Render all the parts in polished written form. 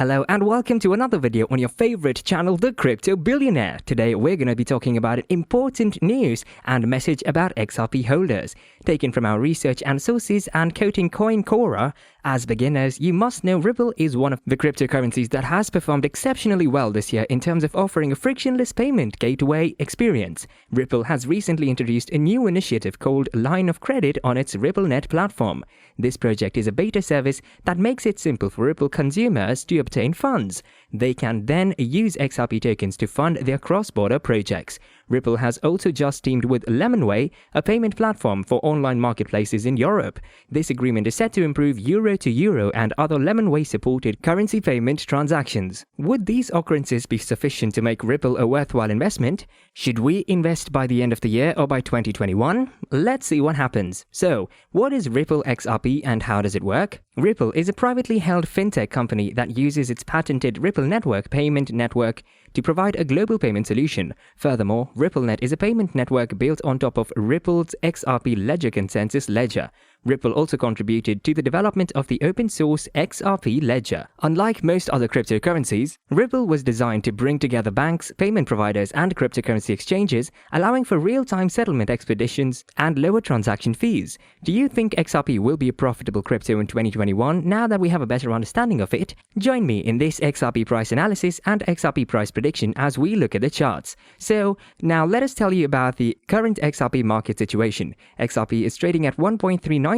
Hello and welcome to another video on your favorite channel, The Crypto Billionaire. Today we're going to be talking about important news and message about XRP holders. Taken from our research and sources and quoting CoinCora, as beginners, you must know Ripple is one of the cryptocurrencies that has performed exceptionally well this year in terms of offering a frictionless payment gateway experience. Ripple has recently introduced a new initiative called Line of Credit on its RippleNet platform. This project is a beta service that makes it simple for Ripple consumers to obtain funds. They can then use XRP tokens to fund their cross-border projects. Ripple has also just teamed with Lemonway, a payment platform for online marketplaces in Europe. This agreement is set to improve euro-to-euro and other Lemonway-supported currency payment transactions. Would these occurrences be sufficient to make Ripple a worthwhile investment? Should we invest by the end of the year or by 2021? Let's see what happens. So, what is Ripple XRP and how does it work? Ripple is a privately held fintech company that uses its patented Ripple Network payment network to provide a global payment solution. Furthermore, RippleNet is a payment network built on top of Ripple's XRP Ledger Consensus Ledger. Ripple also contributed to the development of the open-source XRP Ledger. Unlike most other cryptocurrencies, Ripple was designed to bring together banks, payment providers, and cryptocurrency exchanges, allowing for real-time settlement expeditions and lower transaction fees. Do you think XRP will be a profitable crypto in 2021 now that we have a better understanding of it? Join me in this XRP price analysis and XRP price prediction as we look at the charts. So, now let us tell you about the current XRP market situation. XRP is trading at $1.39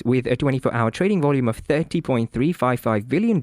with a 24-hour trading volume of $30.355 billion,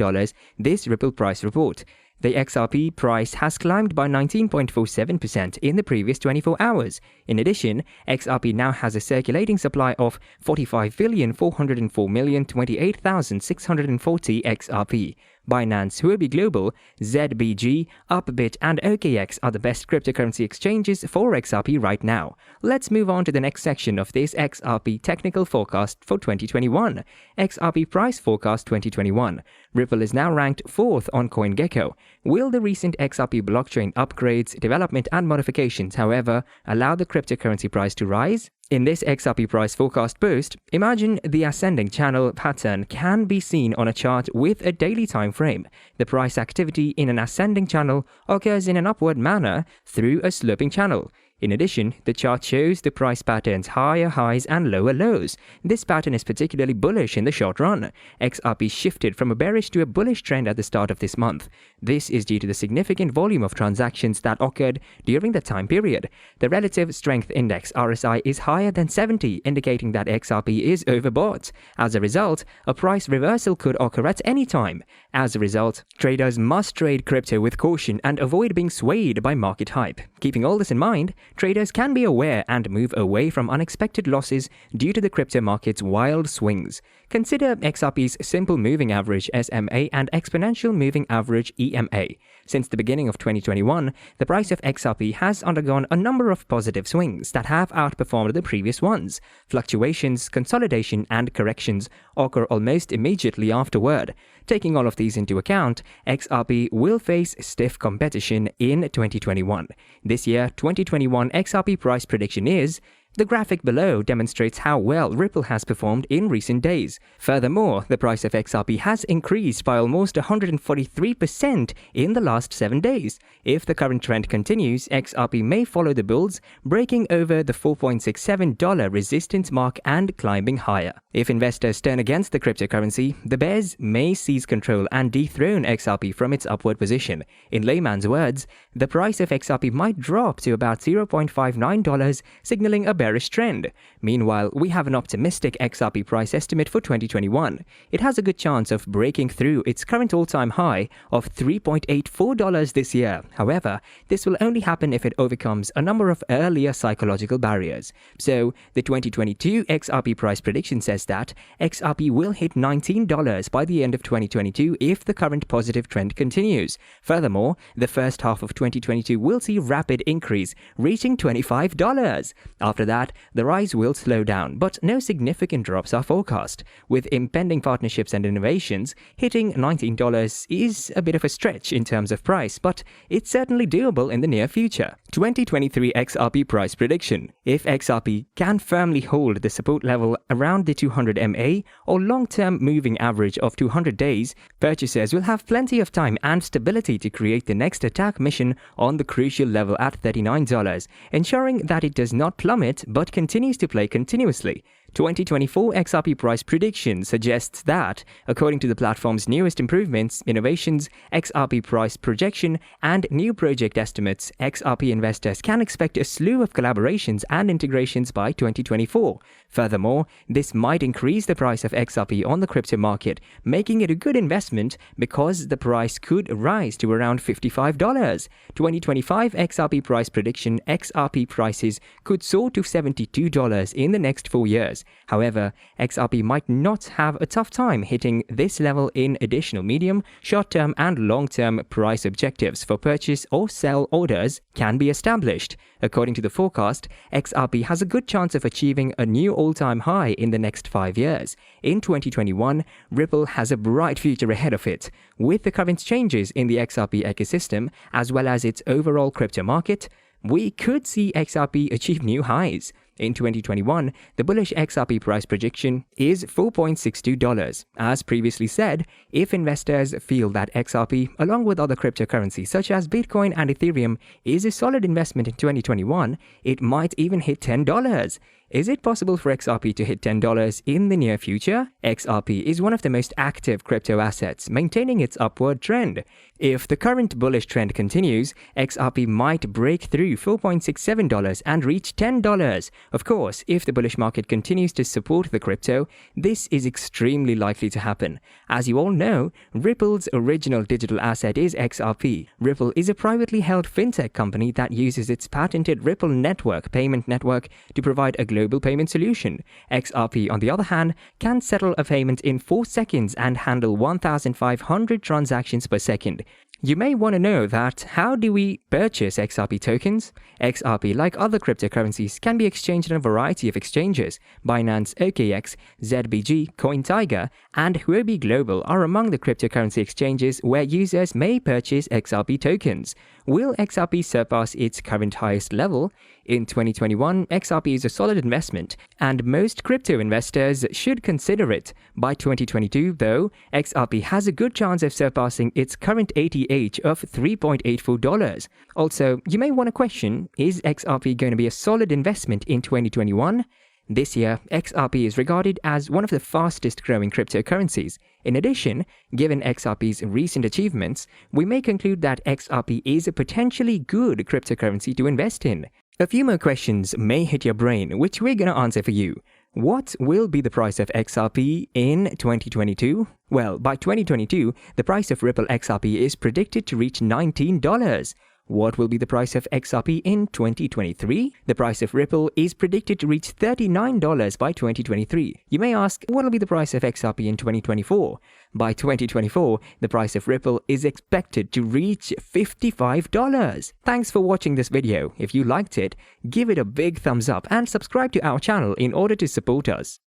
this Ripple price report. The XRP price has climbed by 19.47% in the previous 24 hours. In addition, XRP now has a circulating supply of 45,404,028,640 XRP. Binance, Huobi Global, ZBG, Upbit, and OKX are the best cryptocurrency exchanges for XRP right now. Let's move on to the next section of this XRP technical forecast for 2021. XRP price forecast 2021. Ripple is now ranked 4th on CoinGecko. Will the recent XRP blockchain upgrades, development, and modifications, however, allow the cryptocurrency price to rise? In this XRP price forecast post, imagine the ascending channel pattern can be seen on a chart with a daily time frame. The price activity in an ascending channel occurs in an upward manner through a sloping channel. In addition, the chart shows the price patterns higher highs and lower lows. This pattern is particularly bullish in the short run. XRP shifted from a bearish to a bullish trend at the start of this month. This is due to the significant volume of transactions that occurred during the time period. The relative strength index RSI is higher than 70, indicating that XRP is overbought. As a result, a price reversal could occur at any time. As a result, traders must trade crypto with caution and avoid being swayed by market hype. Keeping all this in mind, traders can be aware and move away from unexpected losses due to the crypto market's wild swings. Consider XRP's simple moving average SMA and exponential moving average EMA. Since the beginning of 2021, the price of XRP has undergone a number of positive swings that have outperformed the previous ones. Fluctuations, consolidation, and corrections occur almost immediately afterward. Taking all of these into account, XRP will face stiff competition in 2021. This year, 2021 XRP price prediction is: the graphic below demonstrates how well Ripple has performed in recent days. Furthermore, the price of XRP has increased by almost 143% in the last 7 days. If the current trend continues, XRP may follow the bulls, breaking over the $4.67 resistance mark and climbing higher. If investors turn against the cryptocurrency, the bears may seize control and dethrone XRP from its upward position. In layman's words, the price of XRP might drop to about $0.59, signaling a bearish trend. Meanwhile, we have an optimistic XRP price estimate for 2021. It has a good chance of breaking through its current all-time high of $3.84 this year. However, this will only happen if it overcomes a number of earlier psychological barriers. So, the 2022 XRP price prediction says that XRP will hit $19 by the end of 2022 if the current positive trend continues. Furthermore, the first half of 2022 will see rapid increase, reaching $25. After that, that the rise will slow down, but no significant drops are forecast. With impending partnerships and innovations, hitting $19 is a bit of a stretch in terms of price, but it's certainly doable in the near future. 2023 XRP price prediction. If XRP can firmly hold the support level around the 200 MA or long-term moving average of 200 days, purchasers will have plenty of time and stability to create the next attack mission on the crucial level at $39, ensuring that it does not plummet but continues to play continuously. 2024 XRP price prediction suggests that, according to the platform's newest improvements, innovations, XRP price projection, and new project estimates, XRP investors can expect a slew of collaborations and integrations by 2024. Furthermore, this might increase the price of XRP on the crypto market, making it a good investment because the price could rise to around $55. 2025 XRP price prediction: XRP prices could soar to $72 in the next 4 years. However, XRP might not have a tough time hitting this level in additional medium, short-term and long-term price objectives for purchase or sell orders can be established. According to the forecast, XRP has a good chance of achieving a new all-time high in the next 5 years. In 2021, Ripple has a bright future ahead of it. With the current changes in the XRP ecosystem, as well as its overall crypto market, we could see XRP achieve new highs. In 2021, the bullish XRP price projection is $4.62. As previously said, if investors feel that XRP, along with other cryptocurrencies such as Bitcoin and Ethereum, is a solid investment in 2021, it might even hit $10. Is it possible for XRP to hit $10 in the near future? XRP is one of the most active crypto assets, maintaining its upward trend. If the current bullish trend continues, XRP might break through $4.67 and reach $10. Of course, if the bullish market continues to support the crypto, this is extremely likely to happen. As you all know, Ripple's original digital asset is XRP. Ripple is a privately held fintech company that uses its patented Ripple Network payment network to provide a global payment solution. XRP, on the other hand, can settle a payment in 4 seconds and handle 1,500 transactions per second. You may want to know that how do we purchase XRP tokens? XRP, like other cryptocurrencies, can be exchanged on a variety of exchanges. Binance, OKX, ZBG, CoinTiger, and Huobi Global are among the cryptocurrency exchanges where users may purchase XRP tokens. Will XRP surpass its current highest level? In 2021, XRP is a solid investment, and most crypto investors should consider it. By 2022, though, XRP has a good chance of surpassing its current ATH of $3.84. Also, you may want to question, is XRP going to be a solid investment in 2021? This year, XRP is regarded as one of the fastest growing cryptocurrencies. In addition, given XRP's recent achievements, we may conclude that XRP is a potentially good cryptocurrency to invest in. A few more questions may hit your brain, which we're going to answer for you. What will be the price of XRP in 2022? Well, by 2022, the price of Ripple XRP is predicted to reach $19. What will be the price of XRP in 2023? The price of Ripple is predicted to reach $39 by 2023. You may ask, what will be the price of XRP in 2024? By 2024, the price of Ripple is expected to reach $55. Thanks for watching this video. If you liked it, give it a big thumbs up and subscribe to our channel in order to support us.